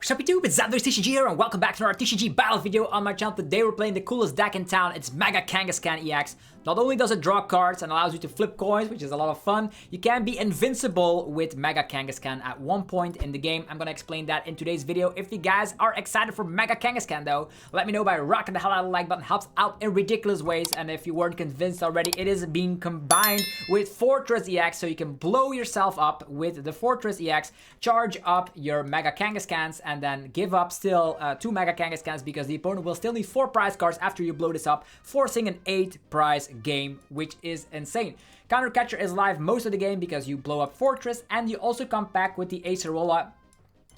What's up YouTube, it's TCG here and welcome back to our TCG battle video on my channel. Today we're playing the coolest deck in town. It's Mega Kangaskhan EX. Not only does it draw cards and allows you to flip coins, which is a lot of fun, you can be invincible with Mega Kangaskhan at one point in the game. I'm gonna explain that in today's video. If you guys are excited for Mega Kangaskhan though, let me know by rocking the hell out of the like button. Helps out in ridiculous ways. And if you weren't convinced already, it is being combined with Forretress EX, so you can blow yourself up with the Forretress EX, charge up your Mega Kangaskhans, and then give up still 2 Mega Kangaskhan's because the opponent will still need 4 prize cards after you blow this up, forcing an 8 prize game, which is insane. Counter Catcher is live most of the game because you blow up Forretress, and you also come back with the Acerola.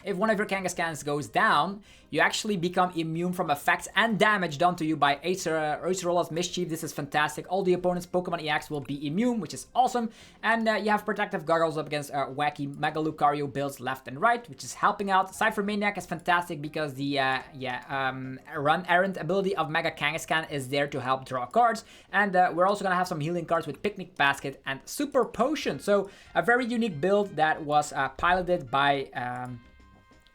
If one of your Kangaskhan's goes down, you actually become immune from effects and damage done to you by Acerola's Mischief. This is fantastic. All the opponent's Pokemon EX will be immune, which is awesome. And you have protective goggles up against wacky Mega Lucario builds left and right, which is helping out. Cypher Maniac is fantastic because the Run Errand ability of Mega Kangaskhan is there to help draw cards. And we're also going to have some healing cards with Picnic Basket and Super Potion. So a very unique build that was piloted by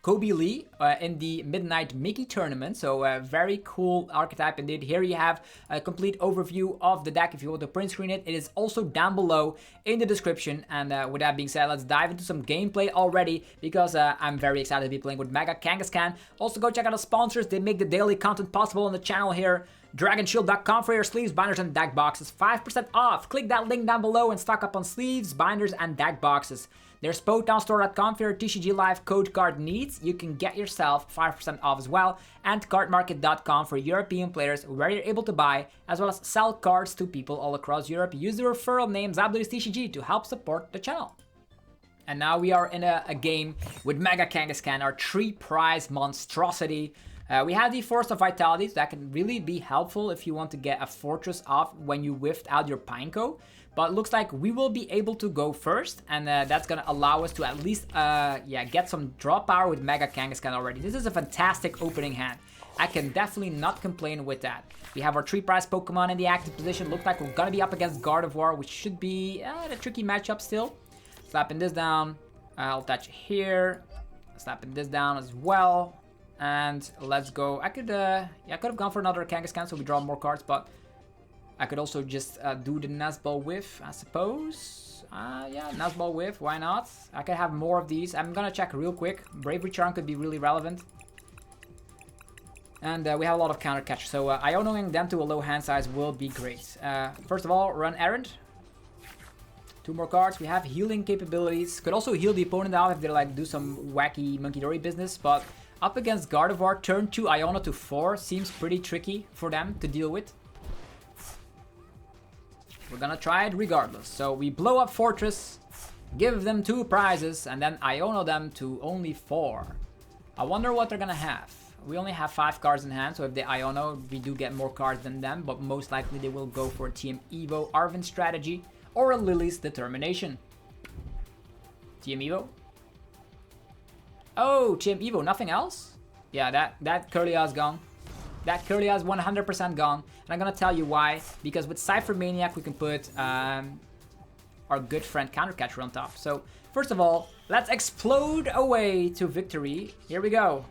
Kobe Lee in the Midnight Mickey Tournament. So a very cool archetype indeed. Here you have a complete overview of the deck if you want to print screen it. It is also down below in the description. And with that being said, let's dive into some gameplay already because I'm very excited to be playing with Mega Kangaskhan. Also go check out the sponsors. They make the daily content possible on the channel here. DragonShield.com for your sleeves, binders, and deck boxes. 5% off. Click that link down below and stock up on sleeves, binders, and deck boxes. There's PokemonStore.com for your TCG Live code card needs. You can get yourself 5% off as well. And Cardmarket.com for European players where you're able to buy as well as sell cards to people all across Europe. Use the referral name TCG to help support the channel. And now we are in a game with Mega Kangaskhan, our 3 prize monstrosity. We have the Force of Vitality, so that can really be helpful if you want to get a Fortress off when you whiffed out your Pineco. But it looks like we will be able to go first, and that's going to allow us to at least get some draw power with Mega Kangaskhan already. This is a fantastic opening hand. I can definitely not complain with that. We have our 3 prize Pokemon in the active position. Looks like we're going to be up against Gardevoir, which should be a tricky matchup still. Slapping this down. I'll touch here. Slapping this down as well. And let's go. I could have gone for another Kangaskhan so we draw more cards, but I could also just do the Nazball Whiff, I suppose. Yeah, Nazball Whiff, why not? I could have more of these. I'm gonna check real quick. Bravery Charm could be really relevant. And we have a lot of counter catch, so Ionoing them to a low hand size will be great. First of all, Run Errand. 2 more cards. We have healing capabilities. Could also heal the opponent out if they like do some wacky Monkey Dory business, but up against Gardevoir, turn 2 Iono to 4 seems pretty tricky for them to deal with. We're gonna try it regardless. So we blow up Forretress, give them 2 prizes, and then Iono them to only 4. I wonder what they're gonna have. We only have 5 cards in hand, so if they Iono, we do get more cards than them, but most likely they will go for a TM Evo Arvin strategy or a Lily's Determination. TM Evo. Oh, TM Evo, nothing else? Yeah, that Kirlia is gone. That Kirlia is 100% gone. And I'm gonna tell you why. Because with Cypher Maniac, we can put our good friend Counter Catcher on top. So, first of all, let's explode away to victory. Here we go.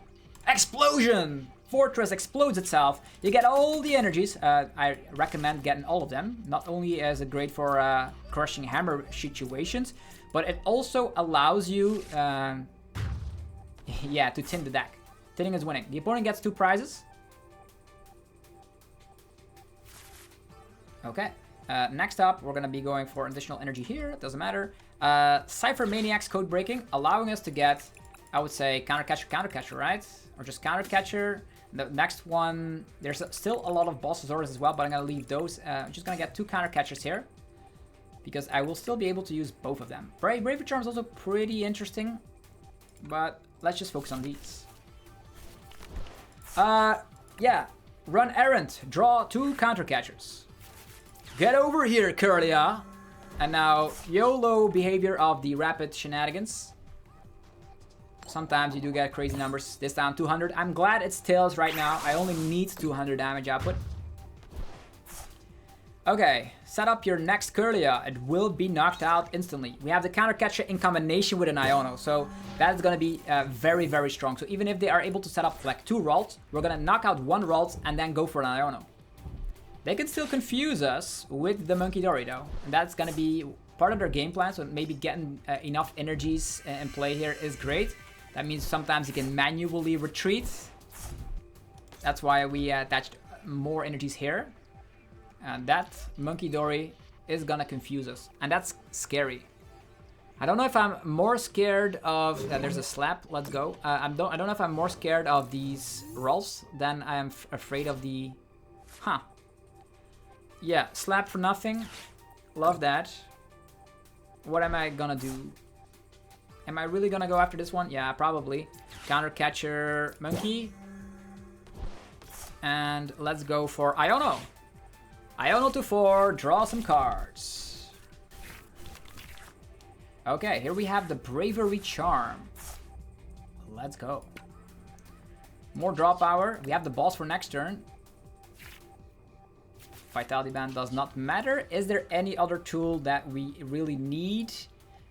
Explosion! Forretress explodes itself. You get all the energies. I recommend getting all of them. Not only is it great for crushing hammer situations, but it also allows you to tin the deck. Tinning is winning. The opponent gets 2 prizes. Okay, next up, we're going to be going for additional energy here. It doesn't matter. Cypher Maniac's code breaking, allowing us to get, I would say, Counter Catcher, right? Or just Counter Catcher. The next one, there's still a lot of Bossasaurus as well, but I'm going to leave those. I'm just going to get 2 Counter Catchers here because I will still be able to use both of them. Bravery Charm is also pretty interesting, but let's just focus on these. Yeah, Run Errand, draw 2 Counter Catchers. Get over here, Kirlia. And now, YOLO behavior of the rapid shenanigans. Sometimes you do get crazy numbers. This time 200. I'm glad it's Tails right now. I only need 200 damage output. Okay, set up your next Kirlia. It will be knocked out instantly. We have the counter catcher in combination with an Iono, so that's gonna be very, very strong. So even if they are able to set up like 2 Ralts, we're gonna knock out 1 Ralt and then go for an Iono. They can still confuse us with the Monkey Dory though, and that's gonna be part of their game plan, so maybe getting enough energies in play here is great. That means sometimes you can manually retreat. That's why we attached more energies here. And that Monkey Dory is gonna confuse us. And that's scary. I don't know if I'm more scared of... there's a slap, let's go. I don't know if I'm more scared of these rolls than I am afraid of the... Huh. Yeah, slap for nothing. Love that. What am I gonna do? Am I really gonna go after this one? Yeah, probably. Counter catcher Monkey. And let's go for Iono. Iono to 4, draw some cards. Okay, here we have the Bravery Charm. Let's go. More draw power. We have the boss for next turn. Vitality Band does not matter. Is there any other tool that we really need?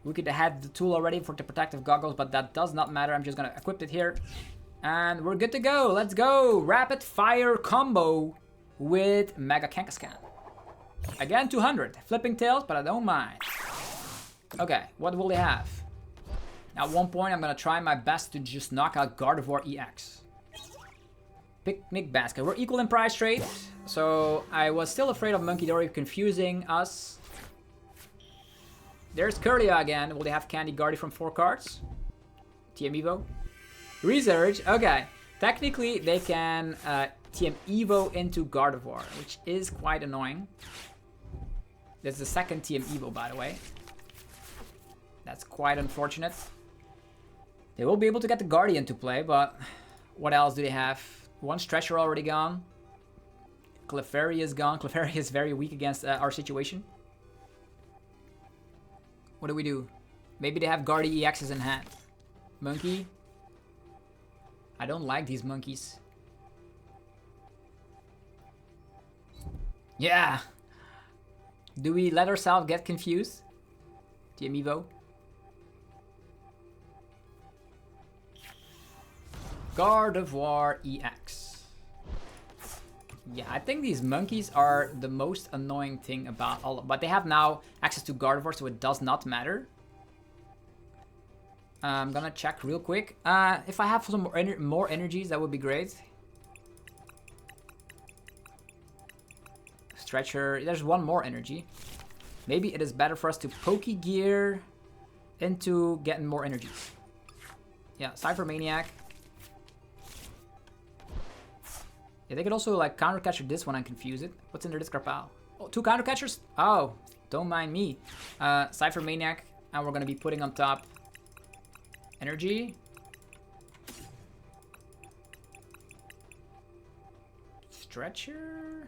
We could have the tool already for the protective goggles, but that does not matter. I'm just gonna equip it here. And we're good to go. Let's go. Rapid fire combo with Mega Kangaskhan. Again, 200. Flipping tails, but I don't mind. Okay, what will they have? At one point, I'm gonna try my best to just knock out Gardevoir EX. Picnic basket. We're equal in price trade, so I was still afraid of Monkey Dory confusing us. There's Kirlia again. Will they have Candy Guardy from 4 cards? TM Evo. Research. Okay. Technically, they can TM Evo into Gardevoir, which is quite annoying. This is the second TM Evo, by the way. That's quite unfortunate. They will be able to get the Guardian to play, but what else do they have? One Stretcher already gone. Clefairy is gone. Clefairy is very weak against our situation. What do we do? Maybe they have Guardy EXs in hand. Monkey. I don't like these monkeys. Yeah. Do we let ourselves get confused? TM Evo. Gardevoir EX. Yeah, I think these monkeys are the most annoying thing about all of, but they have now access to Gardevoir, so it does not matter. I'm gonna check real quick. If I have some more energies, that would be great. Stretcher, there's one more energy. Maybe it is better for us to Pokegear into getting more energies. Yeah, Cypher Maniac. Yeah, they could also like counter catcher this one and confuse it. What's in their discard pile? Oh, 2 counter catchers? Oh, don't mind me. Cypher Maniac, and we're gonna be putting on top energy. Stretcher.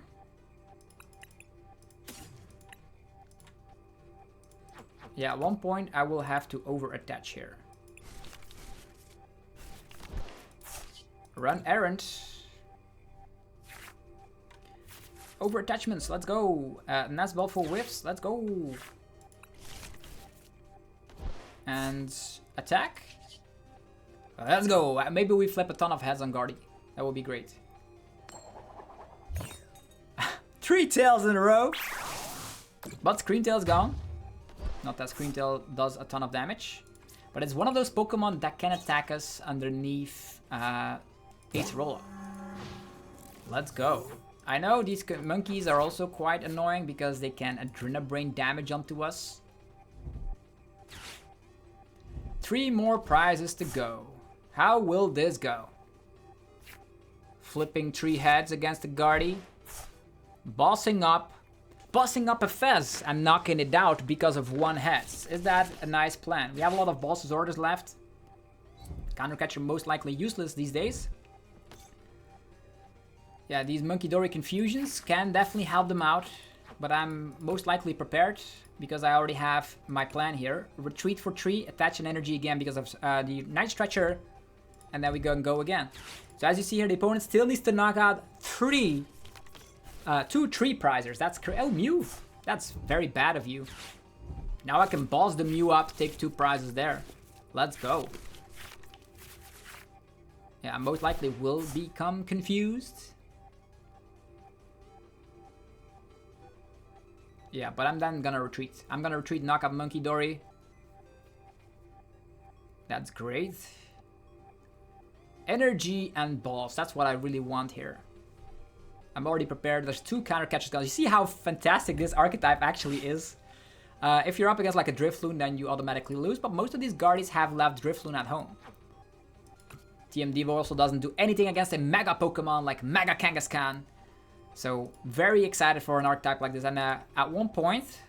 Yeah, at one point I will have to over-attach here. Run Errand. Over-attachments, let's go. Nesball for whiffs, let's go. And attack. Let's go. Maybe we flip a ton of heads on Guardy. That would be great. 3 tails in a row. But Screen Tail's gone. Not that Screen Tail does a ton of damage. But it's one of those Pokemon that can attack us underneath Acerola. Let's go. I know these monkeys are also quite annoying because they can Adrenabrain damage onto us. 3 more prizes to go. How will this go? Flipping 3 heads against the Guardy. Bossing up a Fez and knocking it out because of 1 head. Is that a nice plan? We have a lot of Boss's Orders left. Counter catcher most likely useless these days. Yeah, these Monkey Dory confusions can definitely help them out. But I'm most likely prepared because I already have my plan here. Retreat for 3, attach an energy again because of the Night Stretcher. And then we go again. So as you see here, the opponent still needs to knock out 3 2 3 prizers. That's oh, Mew. That's very bad of you. Now I can boss the Mew up, take 2 prizes there. Let's go. Yeah, I most likely will become confused. Yeah, but I'm then gonna retreat. I'm gonna retreat, knock up Monkey Dory. That's great. Energy and balls. That's what I really want here. I'm already prepared. There's 2 counter catches. You see how fantastic this archetype actually is? If you're up against like a Drifloon, then you automatically lose. But most of these Guardies have left Drifloon at home. TM Devo also doesn't do anything against a Mega Pokemon like Mega Kangaskhan. So very excited for an archetype like this. And at one point,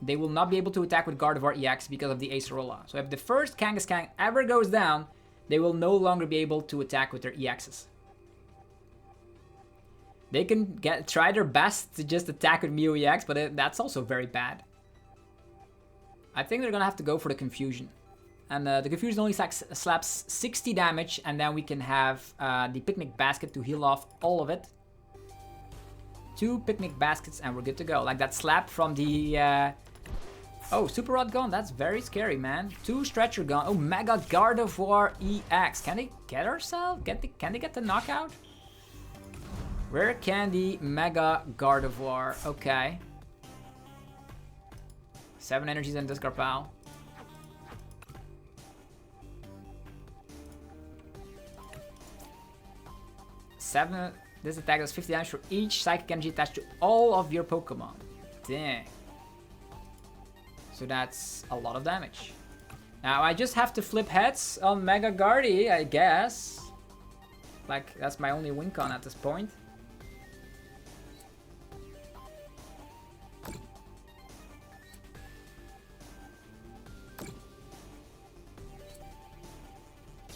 they will not be able to attack with Gardevoir EX because of the Acerola. So if the first Kangaskhan ever goes down, they will no longer be able to attack with their EXs. They can try their best to just attack with Mew EX, but that's also very bad. I think they're gonna have to go for the Confusion. And the Confusion only slaps 60 damage, and then we can have the Picnic Basket to heal off all of it. 2 Picnic Baskets and we're good to go. Like that slap from the... Oh, Super Rod gone. That's very scary, man. 2 Stretcher gone. Oh, Mega Gardevoir EX. Can they get ourselves? Can they get the knockout? Rare Candy, Mega Gardevoir. Okay. 7 energies and discard pile. Seven. This attack does 50 damage for each psychic energy attached to all of your Pokemon. Dang. So that's a lot of damage. Now I just have to flip heads on Mega Guardy, I guess. Like, that's my only win con at this point.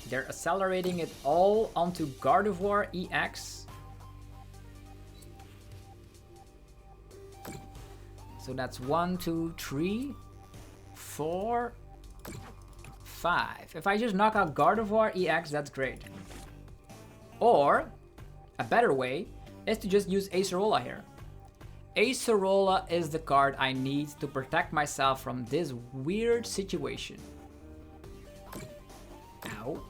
They're accelerating it all onto Gardevoir EX. So that's 1, 2, 3, 4, 5. If I just knock out Gardevoir EX, that's great. Or, a better way is to just use Acerola here. Acerola is the card I need to protect myself from this weird situation. Ow.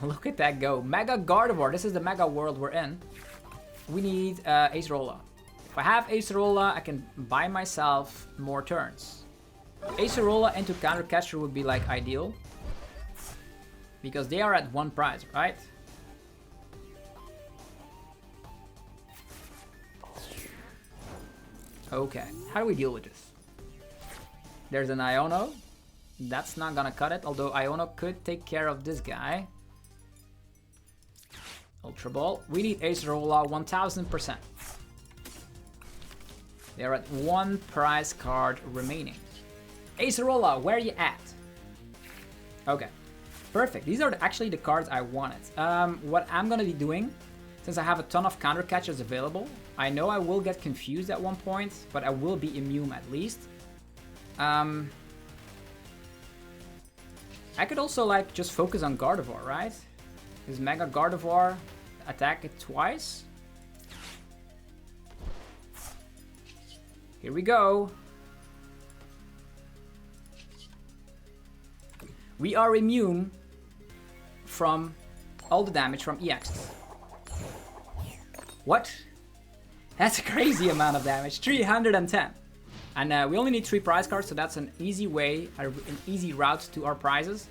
Look at that go. Mega Gardevoir. This is the Mega world we're in. We need Acerola. If I have Acerola, I can buy myself more turns. Acerola into Counter Catcher would be like ideal. Because they are at 1 prize, right? Okay, how do we deal with this? There's an Iono. That's not gonna cut it, although Iono could take care of this guy. Ultra Ball. We need Acerola 1000%. They're at 1 prize card remaining. Acerola, where are you at? Okay, perfect. These are actually the cards I wanted. What I'm gonna be doing, since I have a ton of counter catchers available, I know I will get confused at one point, but I will be immune at least. I could also like just focus on Gardevoir, right? Is Mega Gardevoir attack it twice? Here we go. We are immune from all the damage from EX. What? That's a crazy amount of damage. 310. And we only need 3 prize cards, so that's an easy way, an easy route to our prizes.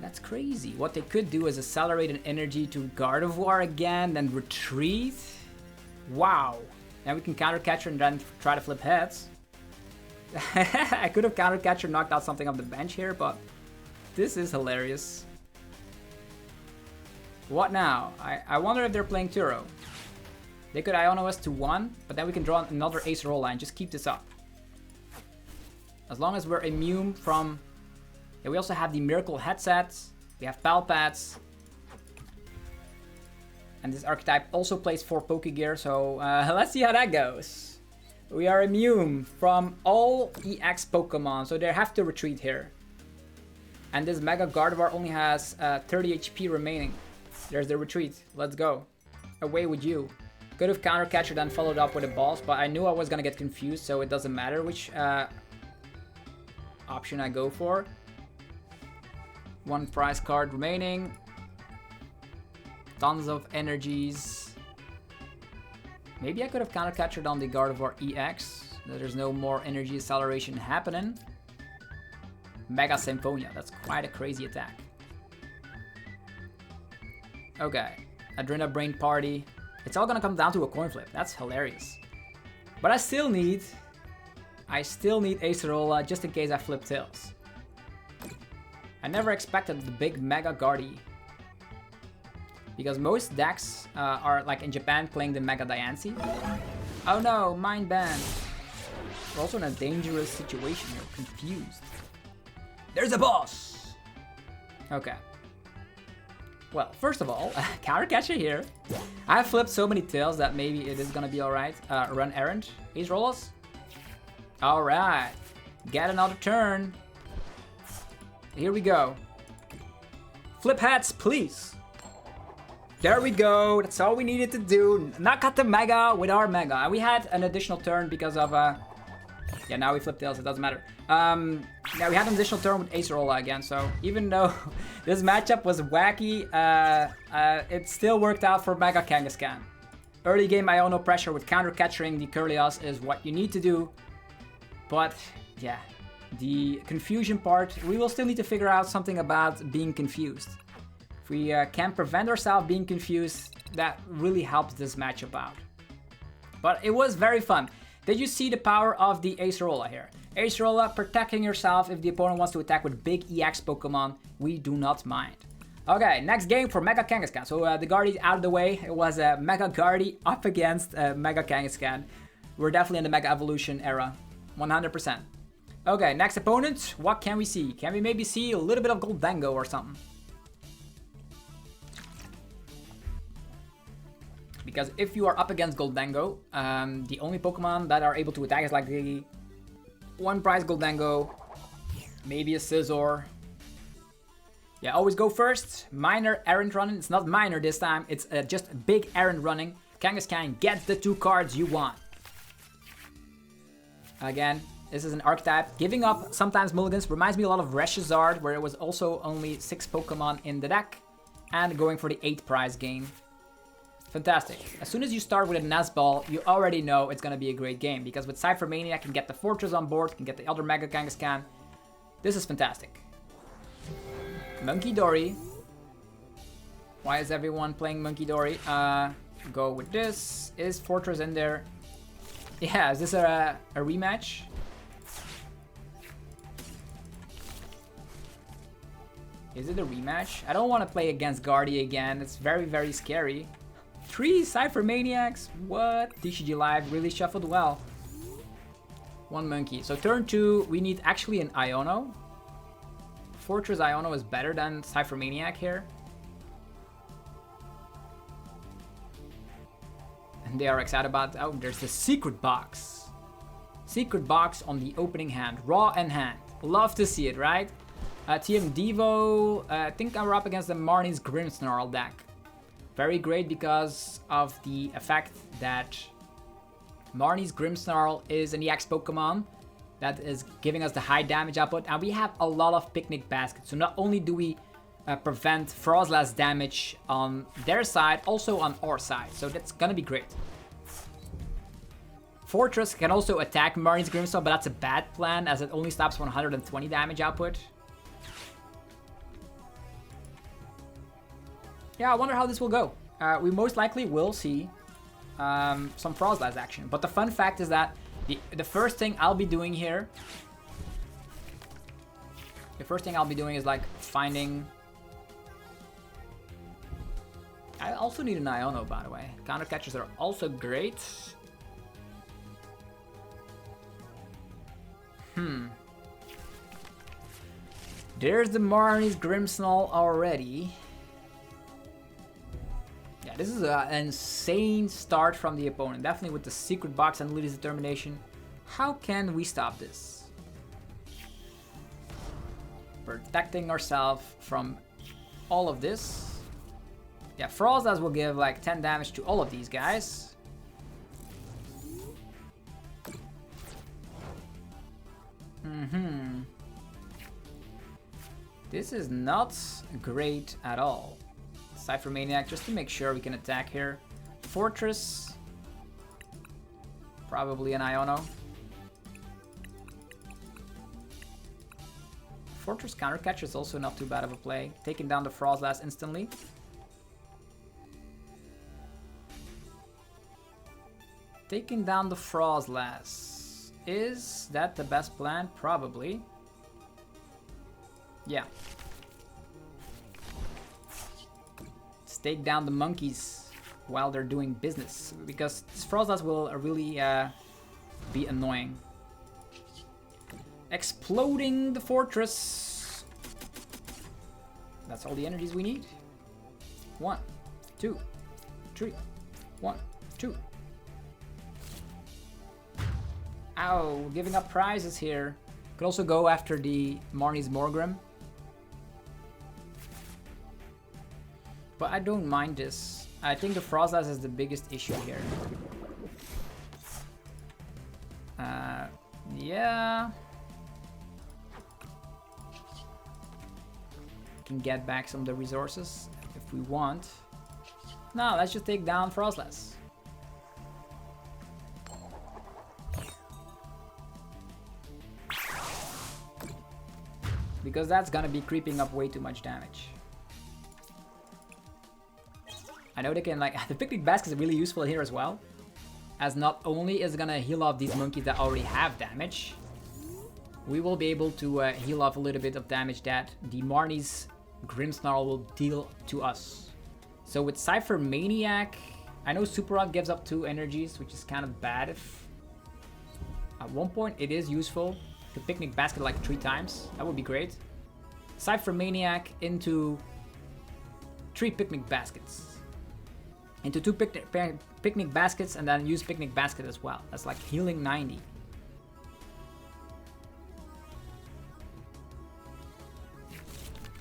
That's crazy. What they could do is accelerate an energy to Gardevoir again, then retreat. Wow. Now we can counter catcher and then try to flip heads. I could have counter catcher knocked out something off the bench here, but this is hilarious. What now? I wonder if they're playing Turo. They could Iono us to 1, but then we can draw another Acerola and just keep this up. As long as we're immune from... Yeah, we also have the Miracle headsets. We have Palpats. And this archetype also plays 4 Pokegear, so let's see how that goes. We are immune from all EX Pokemon, so they have to retreat here. And this Mega Gardevoir only has 30 HP remaining. There's the retreat. Let's go. away with you. Could have counter catcher then followed up with a boss, but I knew I was gonna get confused, so it doesn't matter which option I go for. One prize card remaining. Tons of energies. Maybe I could have counter catchered on the Gardevoir EX. There's no more energy acceleration happening. Mega Symphonia, that's quite a crazy attack. Okay, Adrena Brain Party. It's all gonna come down to a coin flip. That's hilarious. But I still need Acerola just in case I flip tails. I never expected the big Mega Guardy. Because most decks are like in Japan playing the Mega Diancie. Oh no, Mind Band. We're also in a dangerous situation here, confused. There's a boss! Okay. Well, first of all, counter catcher here. I flipped so many tails that maybe it is gonna be alright. Run Errand. Ace Rollas. Alright. Get another turn. Here we go. Flip hats, please. There we go. That's all we needed to do. Knock out the Mega with our Mega. We had an additional turn because of... yeah, now we flip tails. It doesn't matter. Yeah, we had an additional turn with Acerola again, so even though this matchup was wacky, it still worked out for Mega Kangaskhan. Early game Iono pressure with counter catching the Curlios is what you need to do, but yeah, the confusion part, we will still need to figure out something about being confused. If we can prevent ourselves being confused, that really helps this matchup out. But it was very fun. Did you see the power of the Acerola here? Acerola protecting yourself if the opponent wants to attack with big EX Pokemon, we do not mind. Okay, next game for Mega Kangaskhan. So the Guardy out of the way. It was a Mega Guardy up against Mega Kangaskhan. We're definitely in the Mega Evolution era, 100%. Okay, next opponent, what can we see? Can we maybe see a little bit of Gholdengo or something? Because if you are up against Gholdengo, the only Pokemon that are able to attack is like the one prize Gholdengo, maybe a Scizor. Yeah, always go first. Minor errand running. It's not minor this time. It's just big errand running. Kangaskhan gets the 2 cards you want. Again, this is an archetype. Giving up sometimes mulligans reminds me a lot of Reshizard, where it was also only 6 Pokemon in the deck. And going for the 8 prize game. Fantastic. As soon as you start with a Nazball, you already know it's going to be a great game. Because with Cypher Mania, I can get the Forretress on board, can get the other Mega Kangaskhan. This is fantastic. Monkey Dory. Why is everyone playing Monkey Dory? Go with this. Is Forretress in there? Yeah, is this a rematch? Is it a rematch? I don't want to play against Guardy again. It's very, very scary. 3 Cypher Maniacs? What? TCG Live really shuffled well. 1 Monkey. So turn 2, we need actually an Iono. Forretress Iono is better than Cypher Maniac here. And they are excited about... Oh, there's the secret box. Secret box on the opening hand. Raw in hand. Love to see it, right? TM Devo. I think I'm up against the Marnie's Grimmsnarl deck. Very great because of the effect that Marnie's Grimmsnarl is an EX Pokemon that is giving us the high damage output, and we have a lot of picnic baskets. So not only do we prevent Frostlass damage on their side, also on our side. So that's gonna be great. Forretress can also attack Marnie's Grimmsnarl, but that's a bad plan as it only stops 120 damage output. Yeah, I wonder how this will go. We most likely will see some Frostlass action. But the fun fact is that the first thing I'll be doing here... The first thing I'll be doing is like finding... I also need an Iono, by the way. Counter catchers are also great. There's the Marnie's Grimmsnarl already. Yeah, this is an insane start from the opponent. Definitely with the secret box and Lily's determination. How can we stop this? Protecting ourselves from all of this. Yeah, Frostlass will give like 10 damage to all of these guys. This is not great at all. Cypher Maniac, just to make sure we can attack here. Forretress. Probably an Iono. Forretress Countercatcher is also not too bad of a play. Taking down the Frostlass instantly. Taking down the Frostlass. Is that the best plan? Probably. Yeah. Let's take down the monkeys while they're doing business, because this Frostlass will really be annoying. Exploding the fortress. That's all the energies we need. 1, 2, 3. 1, 2. Ow, giving up prizes here. Could also go after the Marnie's Morgrim. But I don't mind this. I think the Frostlass is the biggest issue here. Yeah. Can get back some of the resources if we want. No, let's just take down Frostlass. Because that's gonna be creeping up way too much damage. I know they can like the picnic basket is really useful here as well, as not only is it gonna heal off these monkeys that already have damage, we will be able to heal off a little bit of damage that the Marnie's Grimmsnarl will deal to us. So with Cypher Maniac, I know Super Rod gives up 2 energies, which is kind of bad. If at one point it is useful to picnic basket like 3 times, that would be great. Cypher Maniac into 3 picnic baskets. Into 2 picnic baskets, and then use picnic basket as well. That's like healing 90.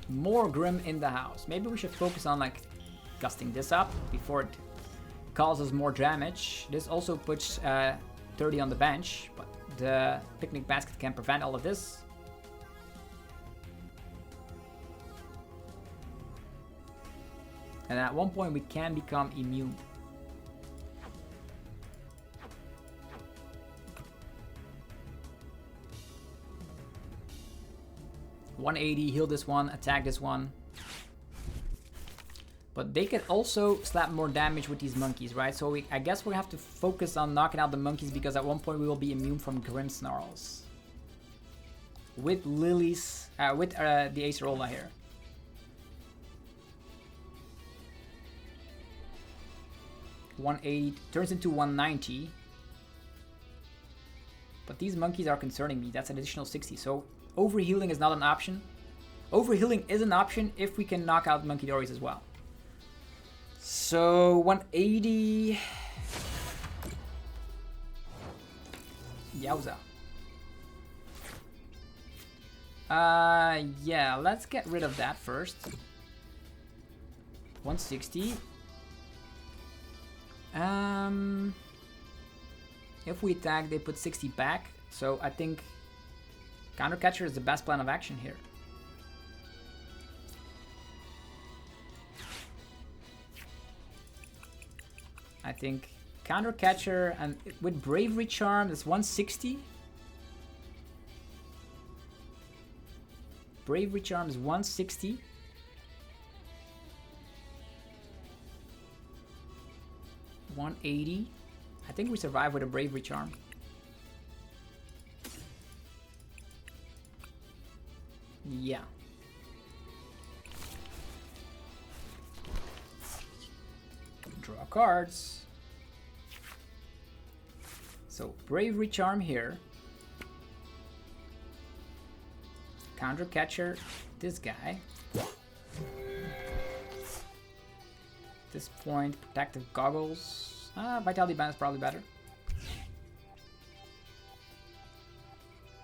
More Grim in the house. Maybe we should focus on like gusting this up before it causes more damage. This also puts 30 on the bench, but the picnic basket can prevent all of this. And at one point we can become immune. $180, heal this one, attack this one. But they can also slap more damage with these monkeys, right? So I guess we have to focus on knocking out the monkeys, because at one point we will be immune from Grimmsnarls. With Lily's, with the Acerola here. $180 turns into $190. But these monkeys are concerning me. That's an additional 60. So overhealing is not an option. Overhealing is an option if we can knock out Monkey Dories as well. So 180. Yowza. Yeah, let's get rid of that first. 160. If we attack, they put 60 back. So I think Countercatcher is the best plan of action here. I think Countercatcher, and with Bravery Charm, that's 160. Bravery Charm is 160. $180. I think we survive with a Bravery Charm. Yeah. Draw cards. So Bravery Charm here. Countercatcher this guy. At this point, Protective Goggles. Vitality Band is probably better.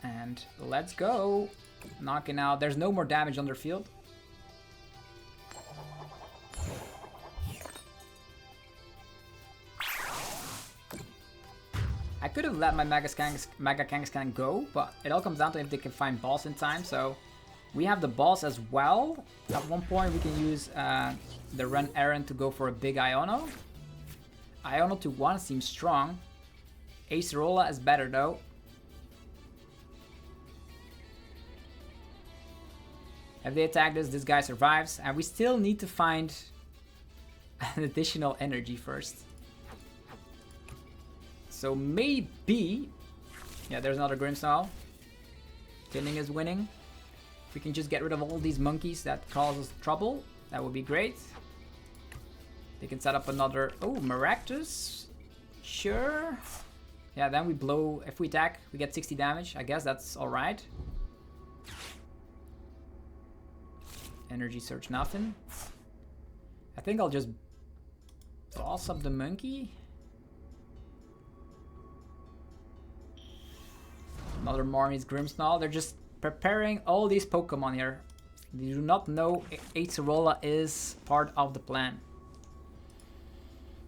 And let's go. Knocking out. There's no more damage on their field. could have let my Mega Kangaskhan go, but it all comes down to if they can find balls in time. So we have the balls as well. At one point we can use the Run Errand to go for a big Iono. Iono to 1 seems strong. Acerola is better though. If they attack this guy survives, and we still need to find an additional energy first. So maybe, yeah, there's another Grimmsnarl. Killing is winning. If we can just get rid of all these monkeys that cause us trouble, that would be great. They can set up another, oh, Maractus, sure. Yeah, then we blow, if we attack, we get 60 damage. I guess that's all right. Energy search, nothing. I think I'll just boss up the monkey. Another Marnie's Grimmsnarl. They're just preparing all these Pokemon here. They do not know Acerola is part of the plan.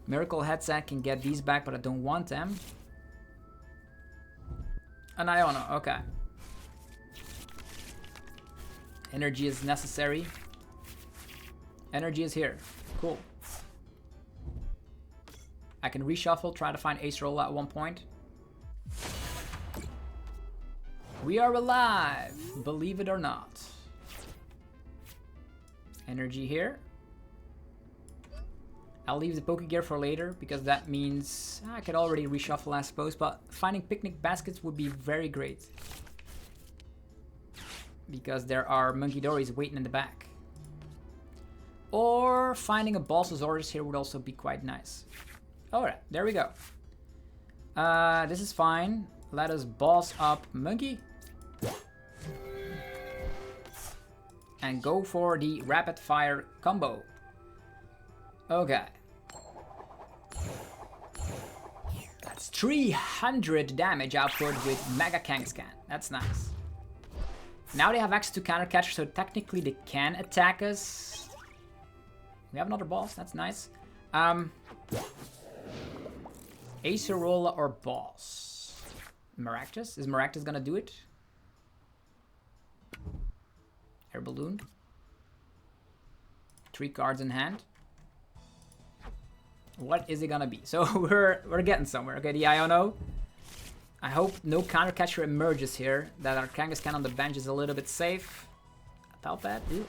Miracle Headset can get these back, but I don't want them. An Iono, okay. Energy is necessary. Energy is here. Cool. I can reshuffle, try to find Acerola at one point. We are alive, believe it or not. Energy here. I'll leave the Pokegear for later because that means I could already reshuffle, I suppose, but finding picnic baskets would be very great. Because there are Monkey Dories waiting in the back. Or finding a Balsasaurus here would also be quite nice. Alright, there we go. This is fine. Let us boss up Monkey. And go for the rapid fire combo. Okay. That's 300 damage output with Mega Kangaskhan. That's nice. Now they have access to counter catcher, so technically they can attack us. We have another boss, that's nice. Acerola or boss? Maractus? Is Maractus gonna do it? Air Balloon. 3 cards in hand. What is it gonna be? So we're getting somewhere. Okay, the Iono. I hope no counter catcher emerges here. That our Kangaskhan on the bench is a little bit safe. Palpat, ew.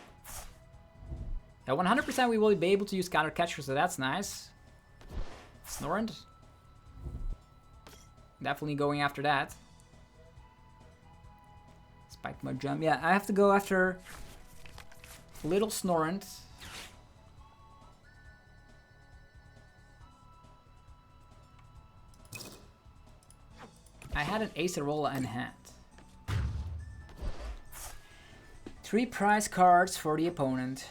Now 100% we will be able to use counter catcher, so that's nice. Snorant. Definitely going after that. Spike Mud Jump. Yeah, I have to go after little Snorant. I had an Acerola in hand. 3 prize cards for the opponent.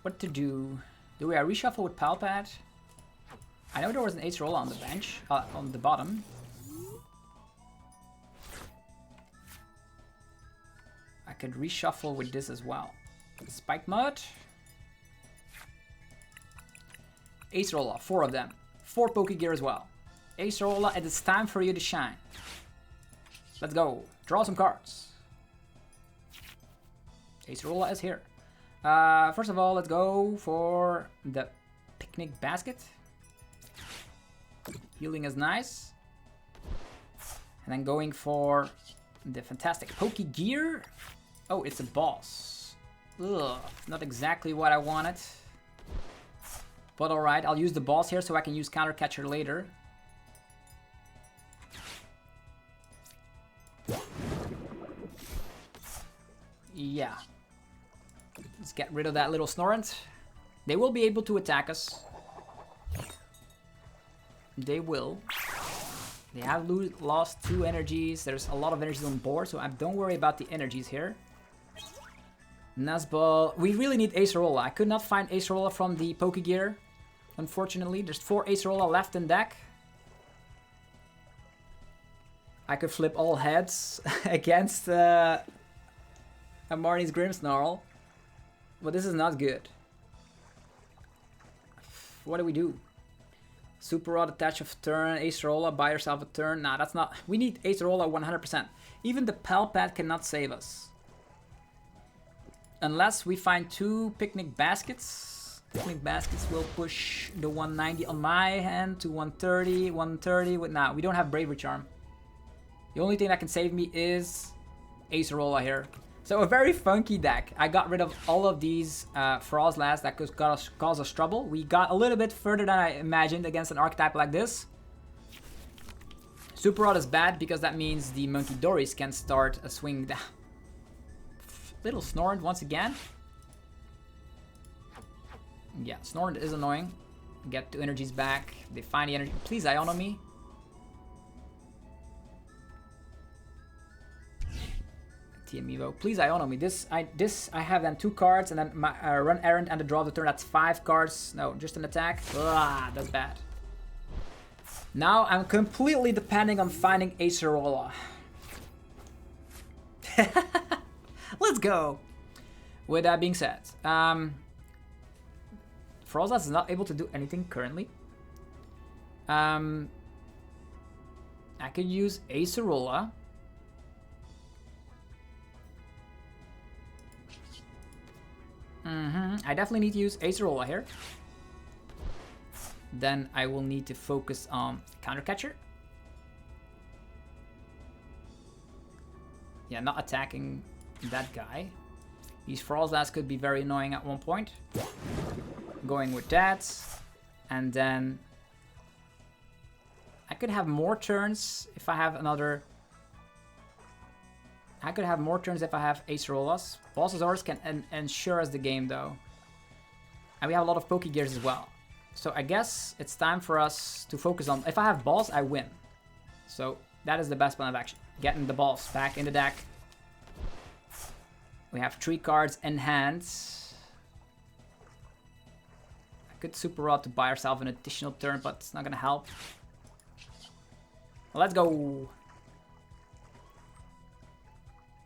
What to do? Do we reshuffle with Palpat? I know there was an Acerola on the bench, on the bottom. I could reshuffle with this as well. Spike Mud. Acerola, 4 of them. 4 Pokegear as well. Acerola, it is time for you to shine. Let's go. Draw some cards. Acerola is here. First of all, let's go for the picnic basket. Healing is nice. And then going for the fantastic Pokegear. Oh, it's a boss. Ugh, not exactly what I wanted. But alright, I'll use the boss here so I can use counter catcher later. Yeah. Let's get rid of that little Snorant. They will be able to attack us. They will. They have lost 2 energies. There's a lot of energies on board, so don't worry about the energies here. Nuzball. We really need Acerola. I could not find Acerola from the Pokegear. Unfortunately, there's 4 Acerola left in deck. I could flip all heads against a Marnie's Grimmsnarl. But this is not good. What do we do? Super Rod attach of turn. Acerola, buy yourself a turn. Nah, that's not... We need Acerola 100%. Even the Palpad cannot save us. Unless we find 2 picnic baskets. Picnic baskets will push the 190 on my hand to 130. 130 with... Nah, we don't have Bravery Charm. The only thing that can save me is Acerola here. So a very funky deck. I got rid of all of these Frostlass that could cause us trouble. We got a little bit further than I imagined against an archetype like this. Super Rod is bad because that means the Monkey Dories can start a swing down. Little Snornd once again. Yeah, Snornd is annoying. Get 2 energies back. They find the energy. Please Iono me. Evo. Please Iono me. This I have then 2 cards and then my Run Errand and the draw of the turn. That's 5 cards. No, just an attack. Ah, that's bad. Now I'm completely depending on finding Acerola. Let's go. With that being said, Frostlass is not able to do anything currently. I could use Acerola. I definitely need to use Acerola here. Then I will need to focus on Counter Catcher. Yeah, not attacking that guy. These Frostlass could be very annoying at one point. Going with that. And then I could have more turns if I have another... I could have more turns if I have Acerolas. Balsasaurus can ensure us the game though. And we have a lot of Pokegears as well. So I guess it's time for us to focus on... If I have balls, I win. So that is the best plan of action. Getting the balls back in the deck. We have 3 cards in hand. I could Super Rod to buy ourselves an additional turn, but it's not going to help. Let's go.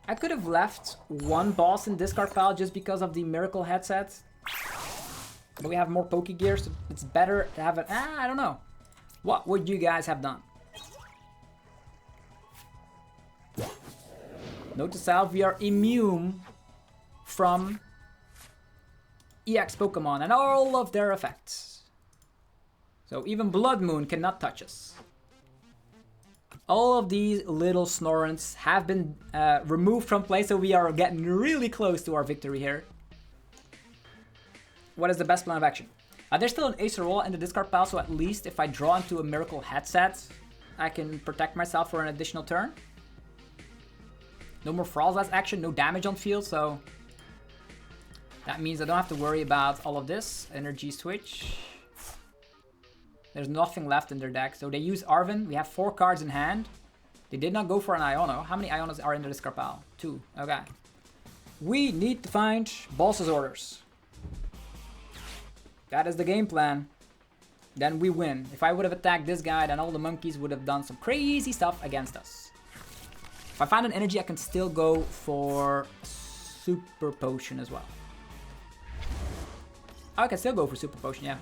I could have left 1 boss in discard pile just because of the Miracle headset. But we have more Pokegear, so it's better to have it. I don't know. What would you guys have done? Note to self, we are immune from EX Pokemon and all of their effects. So even Blood Moon cannot touch us. All of these little Snorrents have been removed from play, so we are getting really close to our victory here. What is the best plan of action? There's still an Acerola in the discard pile, so at least if I draw into a Miracle headset, I can protect myself for an additional turn. No more Frostlass action, no damage on field, so that means I don't have to worry about all of this. Energy switch. There's nothing left in their deck, so they use Arven. We have 4 cards in hand. They did not go for an Iono. How many Ionos are in the discard pile? 2. Okay. We need to find Balsasaurus. That is the game plan. Then we win. If I would have attacked this guy, then all the monkeys would have done some crazy stuff against us. If I find an energy, I can still go for Super Potion as well. Oh, I can still go for Super Potion, yeah.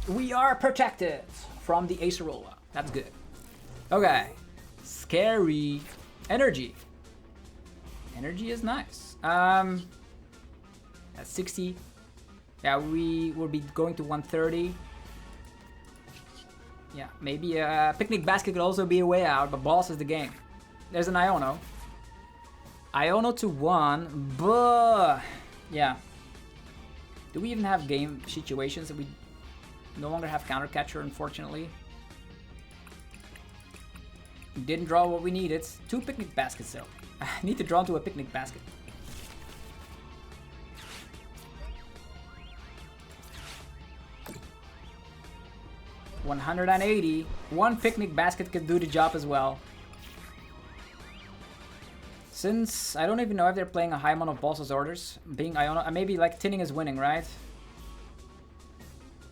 We are protected from the Acerola. That's good. Okay. Scary. Energy. Energy is nice. That's 60. Yeah, we will be going to 130. Yeah, maybe a Picnic Basket could also be a way out, but boss is the game. There's an Iono. Iono to 1, but... Yeah. Do we even have game situations that we no longer have Counter Catcher, unfortunately? Didn't draw what we needed. 2 Picnic Baskets though. I need to draw into a Picnic Basket. $180. 1 Picnic Basket could do the job as well. Since I don't even know if they're playing a high amount of Boss's orders, being Iono, maybe like Tinning is winning, right?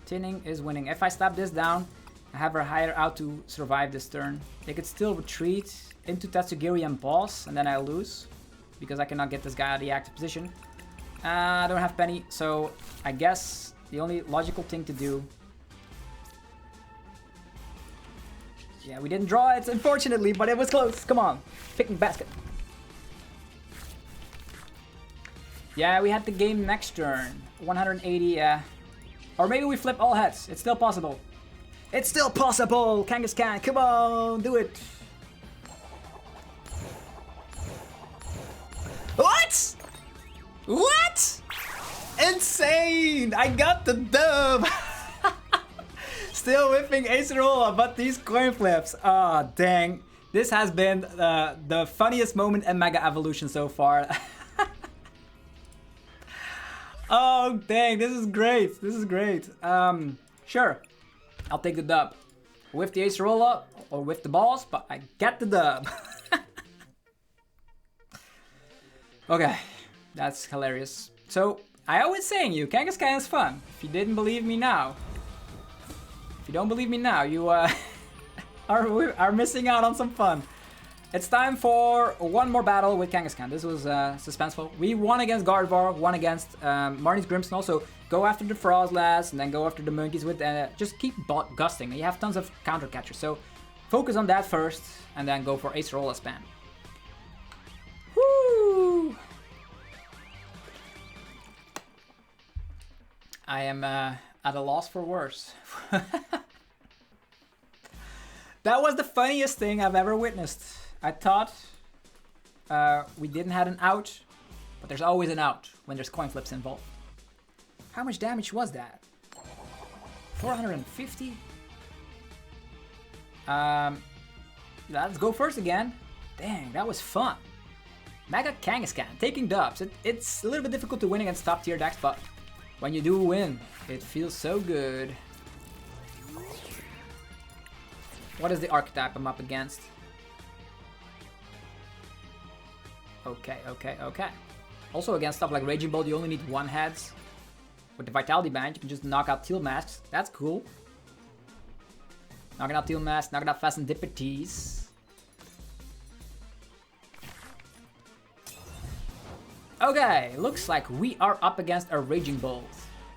Tinning is winning. If I slap this down, I have her higher out to survive this turn. They could still retreat into Tatsugiri and Boss, and then I lose because I cannot get this guy out of the active position. I don't have Penny, so I guess the only logical thing to do Yeah, we didn't draw it, unfortunately, but it was close. Come on. Picnic basket. Yeah, we had the game next turn. 180, or maybe we flip all heads. It's still possible. It's still possible! Kangaskhan, come on, do it! What? What? Insane! I got the dub! Still whipping Acerola, but these coin flips. Ah, oh, dang. This has been the funniest moment in Mega Evolution so far. Oh, dang, this is great. This is great. Sure. I'll take the dub. With the Acerola or with the balls, but I get the dub. Okay, that's hilarious. So, I always saying you, Kangaskhan is fun. If you didn't believe me now, if you don't believe me now, you are missing out on some fun. It's time for one more battle with Kangaskhan. This was suspenseful. We won against Gardevoir, won against Marnie's Grimmsnarl, so go after the Frozlass and then go after the monkeys with just keep gusting. You have tons of counter catchers, so focus on that first and then go for Acerola spam. Woo! I am at a loss for words. That was the funniest thing I've ever witnessed. I thought we didn't have an out, but there's always an out when there's coin flips involved. How much damage was that? 450? Let's go first again. Dang, that was fun. Mega Kangaskhan taking dubs. It's a little bit difficult to win against top tier decks, but when you do win, it feels so good. What is the archetype I'm up against? Okay. Also against stuff like Raging Bolt, you only need one heads. With the Vitality Band, you can just knock out Teal Masks. That's cool. Knocking out Teal Masks, knocking out Fast Serendipitys. Okay, looks like we are up against a Raging Bolt.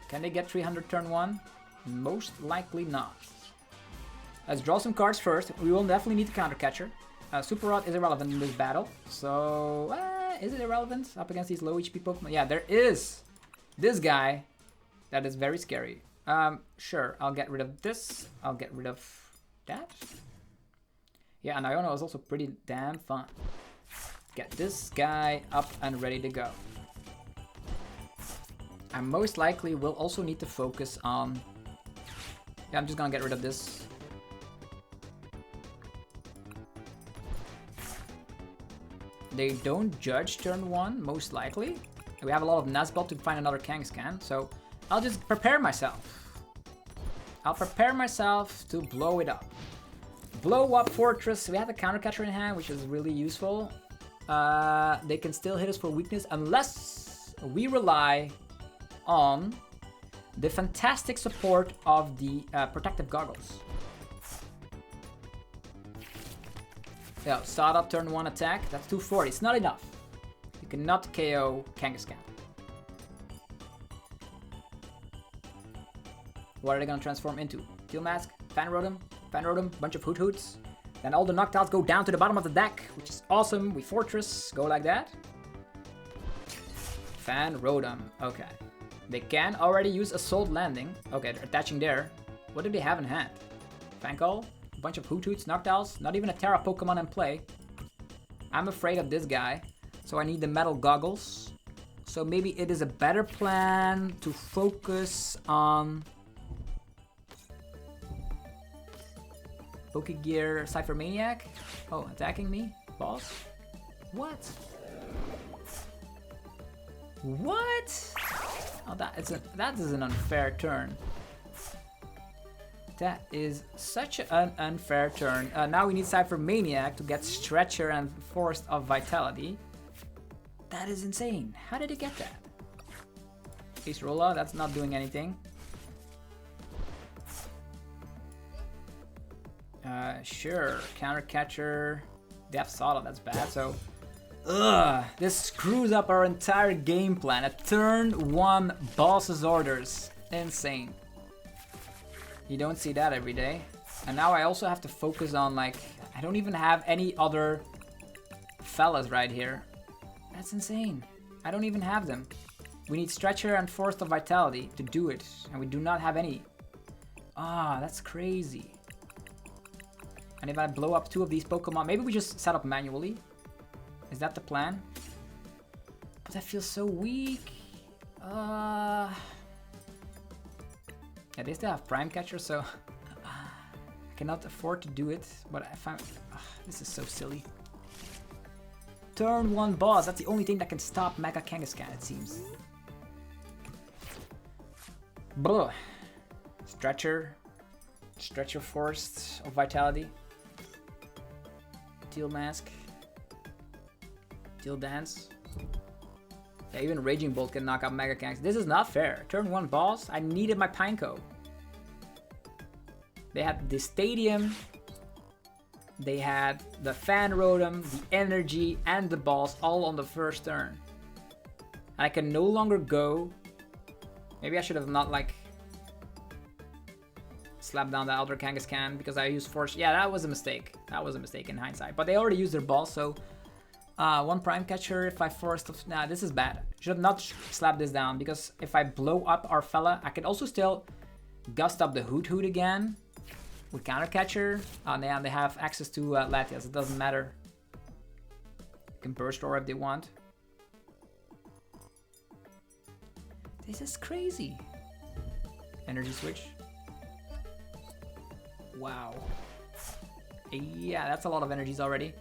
Can they get 300 turn 1? Most likely not. Let's draw some cards first. We will definitely need the counter catcher. Super Rod is irrelevant in this battle. So, is it irrelevant up against these low HP Pokemon? Yeah, there is this guy that is very scary. Sure, I'll get rid of this. I'll get rid of that. Yeah, and Iono is also pretty damn fun. Get this guy up and ready to go. I most likely will also need to focus on... Yeah, I'm just gonna get rid of this. They don't judge turn 1, most likely. We have a lot of Nuzlocke to find another Kangaskhan, so I'll just prepare myself. I'll prepare myself to blow it up. Blow up Forretress. We have a counter catcher in hand, which is really useful. They can still hit us for weakness unless we rely on the fantastic support of the protective goggles. Yeah, start up turn 1 attack. That's 240. It's not enough. You cannot KO Kangaskhan. What are they gonna transform into? Teal Mask, Fan Rotom, bunch of Hoot Hoots. Then all the Noctiles go down to the bottom of the deck, which is awesome. We Fortress, go like that. Fan Rotom, okay. They can already use Assault Landing. Okay, they're attaching there. What do they have in hand? Fan Call, a bunch of Hoot Hoots, Noctiles, not even a Terra Pokemon in play. I'm afraid of this guy, so I need the Metal Goggles. So maybe it is a better plan to focus on Pokegear Cypher Maniac. Oh, attacking me? Boss? What? What? Oh, that is an unfair turn. That is such an unfair turn. Now we need Cypher Maniac to get Stretcher and Forest of Vitality. That is insane. How did he get that? Acerola, that's not doing anything. Sure, counter catcher, Death Sala, that's bad, so... Ugh, this screws up our entire game plan. A turn 1 boss's orders. Insane. You don't see that every day. And now I also have to focus on, like, I don't even have any other fellas right here. That's insane. I don't even have them. We need Stretcher and Force of Vitality to do it, and we do not have any. Ah, that's crazy. And if I blow up 2 of these Pokemon, maybe we just set up manually. Is that the plan? But that feels so weak. Yeah, they still have Prime Catcher, so I cannot afford to do it. But if I'm, this is so silly. Turn 1 boss. That's the only thing that can stop Mega Kangaskhan, it seems. Blah. Stretcher Force of Vitality. Teal Mask. Teal Dance. Yeah, even Raging Bolt can knock out Mega Kangaskhan. This is not fair. Turn 1 boss. I needed my Pineco. They had the Stadium. They had the Fan Rotom, the Energy, and the boss all on the first turn. And I can no longer go. Maybe I should have not, like, slapped down the other Kangaskhan because I used Force. Yeah, that was a mistake. That was a mistake in hindsight. But they already used their boss, so 1 Prime Catcher if I forced. Nah, this is bad. Should have not slapped this down because if I blow up our fella, I can also still gust up the Hoot again with Counter Catcher. And they have access to Latias. It doesn't matter. They can Burst Roar if they want. This is crazy. Energy Switch. Wow. Yeah, that's a lot of energies already.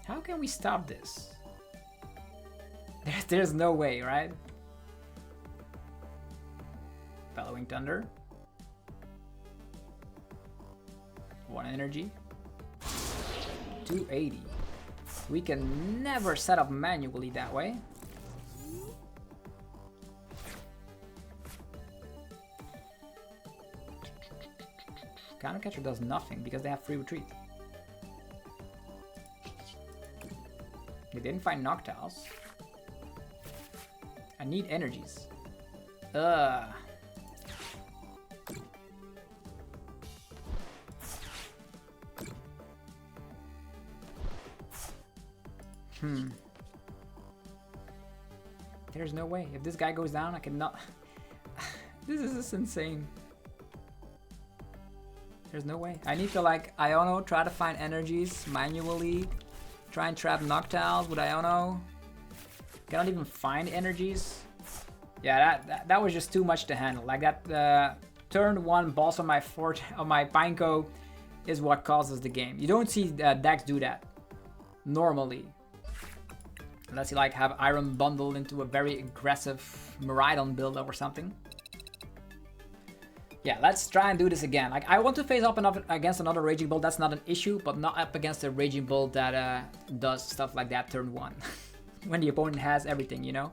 How can we stop this? There's no way, right? Bellowing Thunder. 1 energy. 280. We can never set up manually that way. Counter Catcher does nothing because they have free retreat. They didn't find Noctiles. I need energies. Ugh. There's no way. If this guy goes down, I cannot. This is just insane. There's no way. I need to, like, Iono, try to find energies manually. Try and trap Noctiles with Iono. Cannot even find energies. Yeah, that was just too much to handle. Like that turn 1 boss on my Pineco is what causes the game. You don't see decks do that normally. Unless you, like, have Iron bundled into a very aggressive Miraidon build up or something. Yeah, let's try and do this again. Like, I want to face up against another Raging Bolt. That's not an issue, but not up against a Raging Bolt that does stuff like that turn 1. When the opponent has everything, you know?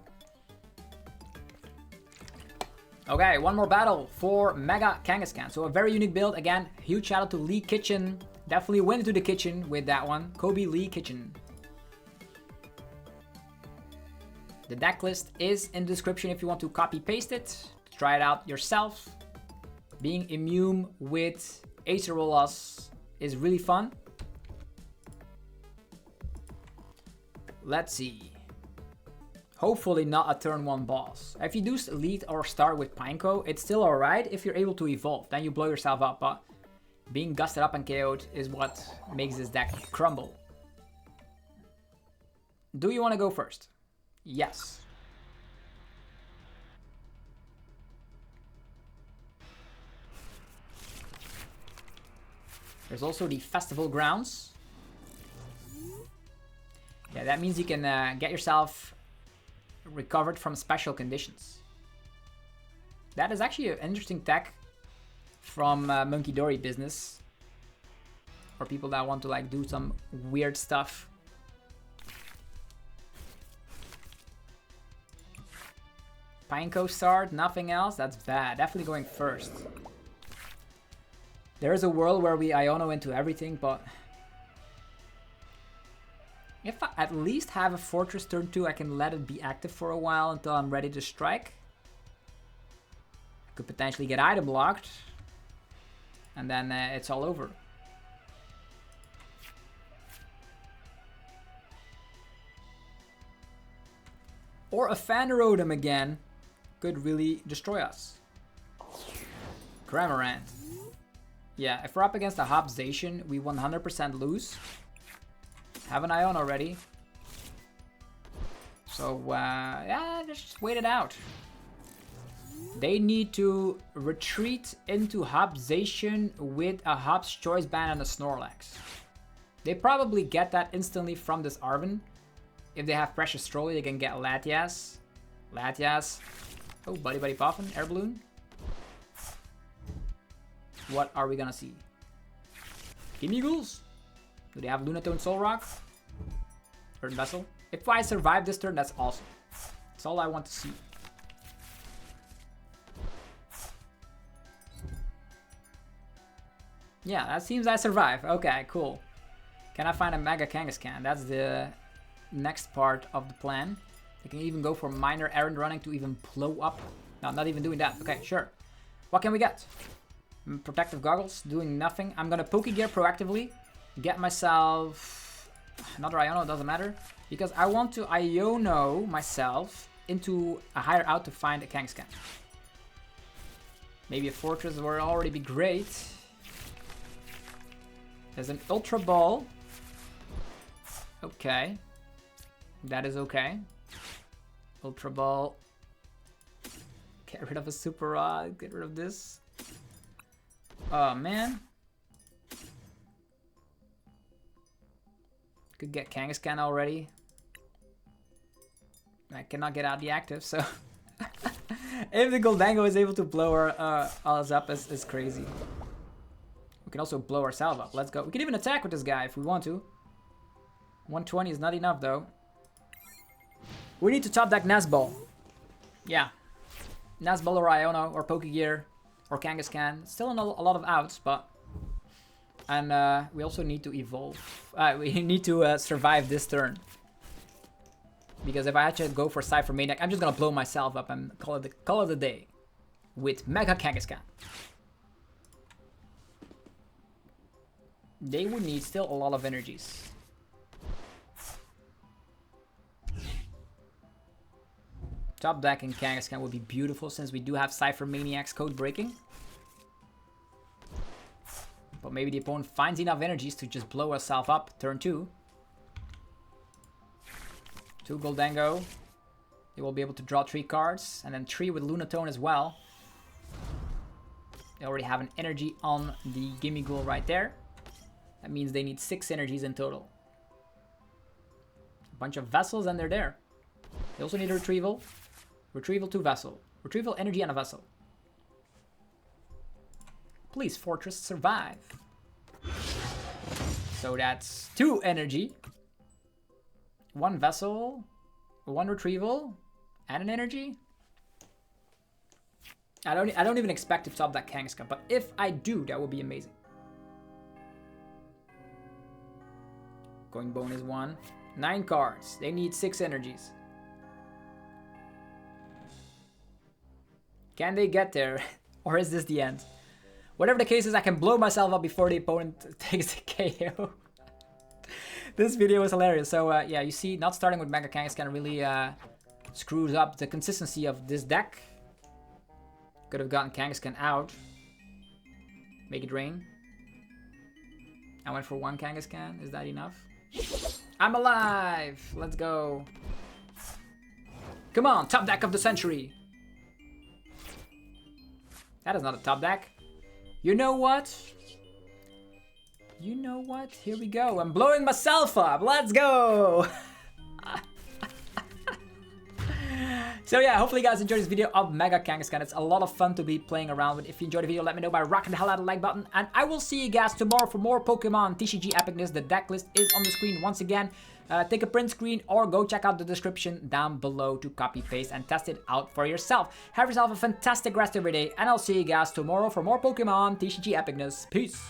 Okay, one more battle for Mega Kangaskhan. So a very unique build. Again, huge shout out to Lee Kitchen. Definitely went into the kitchen with that one. Kobe Lee Kitchen. The deck list is in the description if you want to copy paste it. Try it out yourself. Being immune with Acerolas is really fun. Let's see. Hopefully not a turn 1 boss. If you do lead or start with Pineco, it's still alright if you're able to evolve. Then you blow yourself up, but being gusted up and KO'd is what makes this deck crumble. Do you want to go first? Yes. There's also the Festival Grounds. Yeah, that means you can get yourself recovered from special conditions. That is actually an interesting tech from Monkey Dory business. For people that want to, like, do some weird stuff. Pineco start, nothing else? That's bad. Definitely going first. There is a world where we Iono into everything, but if I at least have a Forretress turn 2, I can let it be active for a while until I'm ready to strike. Could potentially get item blocked. And then it's all over. Or a Phanerodon again could really destroy us. Cramorant. Yeah, if we're up against a Hobzation, we 100% lose. Have an Ion already. So, yeah, just wait it out. They need to retreat into Hobzation with a Hob's Choice Band and a Snorlax. They probably get that instantly from this Arven. If they have Precious Trolley, they can get Latias. Latias. Oh, Buddy Puffin, Air Balloon. What are we gonna see? Gimmighoul's? Do they have Lunatone Soul Rock? Earth Vessel? If I survive this turn, that's awesome. That's all I want to see. Yeah, that seems I survive. Okay, cool. Can I find a Mega Kangaskhan? That's the next part of the plan. I can even go for minor errand running to even blow up. No, not even doing that. Okay, sure. What can we get? Protective Goggles, doing nothing. I'm gonna Pokegear proactively. Get myself another Iono, doesn't matter. Because I want to Iono myself into a higher out to find a Kangaskhan. Maybe a Forretress would already be great. There's an Ultra Ball. Okay. That is okay. Ultra Ball. Get rid of a Super Rod. Get rid of this. Oh, man. Could get Kangaskhan already. I cannot get out the active, so... if the Gholdengo is able to blow us up, is crazy. We can also blow ourselves up. Let's go. We can even attack with this guy if we want to. 120 is not enough, though. We need to top deck Nazball. Yeah. Nazball or Iono or Pokegear or Kangaskhan. Still a lot of outs, but... And we also need to evolve. We need to survive this turn. Because if I actually go for Cypher Maniac, I'm just gonna blow myself up and call it a day. With Mega Kangaskhan. They would need still a lot of energies. Top decking Kangaskhan would be beautiful since we do have Cypher Maniac's code breaking. But maybe the opponent finds enough energies to just blow herself up turn 2. 2 Gholdengo. They will be able to draw 3 cards. And then 3 with Lunatone as well. They already have an energy on the Gimmighoul right there. That means they need 6 energies in total. A bunch of vessels and they're there. They also need a retrieval. Retrieval to vessel. Retrieval, energy, and a vessel. Please, Forretress, survive. So that's 2 energy. 1 vessel. 1 retrieval. And an energy. I don't even expect to top that Kangaskhan, but if I do, that would be amazing. Going bonus 1. 9 cards. They need 6 energies. Can they get there? Or is this the end? Whatever the case is, I can blow myself up before the opponent takes the KO. This video was hilarious. So yeah, you see, not starting with Mega Kangaskhan really screws up the consistency of this deck. Could have gotten Kangaskhan out. Make it rain. I went for 1 Kangaskhan. Is that enough? I'm alive! Let's go. Come on, top deck of the century. That is not a top deck. You know what? You know what? Here we go. I'm blowing myself up. Let's go. So yeah, hopefully you guys enjoyed this video of Mega Kangaskhan. It's a lot of fun to be playing around with. If you enjoyed the video, let me know by rocking the hell out of the like button. And I will see you guys tomorrow for more Pokemon TCG epicness. The deck list is on the screen once again. Take a print screen or go check out the description down below to copy paste and test it out for yourself. Have yourself a fantastic rest of your day, and I'll see you guys tomorrow for more Pokemon TCG epicness. Peace.